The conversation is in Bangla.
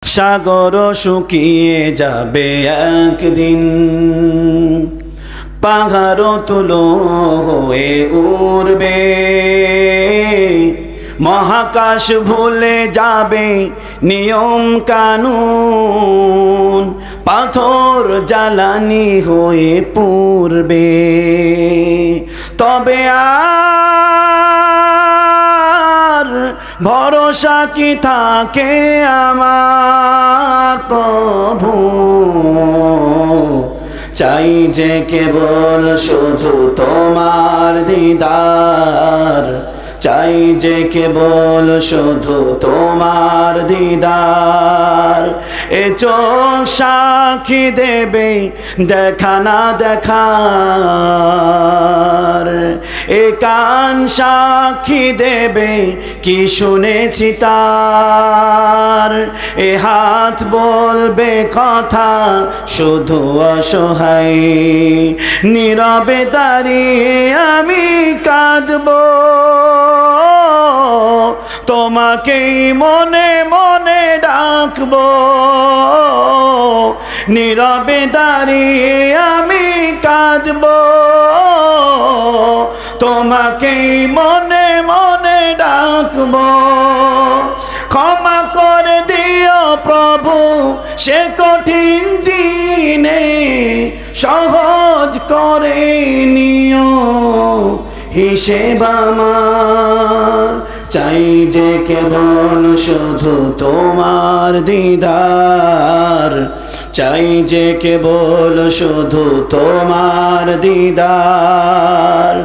সাগর শুকিয়ে যাবে একদিন, পাহাড় তুলো হয়ে উড়বে, মহাকাশ ভুলে যাবে নিয়ম কানুন, পাথর জ্বালানি হয়ে পুড়বে। তবে আর ভরসা কি থাকে আমার প্রভু, চাই যে কেবল শুধু তোমার দিদার, চাই যে কেবল শুধু তোমার দিদার। এ চোখ সাক্ষী দেবে দেখা না দেখার, এ কান সাক্ষী দেবে কি শুনেছি তার, এ হাত বলবে কথা শুধু অসহায়, নীরবে দাঁড়িয়ে আমি কাঁদবো, তোমাকেই মনে মনে ডাকবো, নীরবে দাঁড়িয়ে আমি কাঁদবো, তোমাকেই মনে মনে ডাকবো। ক্ষমা করে দিও প্রভু সে কঠিন দিনে, সহজ করে নিও হিসেব আমার, চাই যে কেবল শুধু তোমার দিদার, চাই যে কেবল শুধু তোমার দিদার।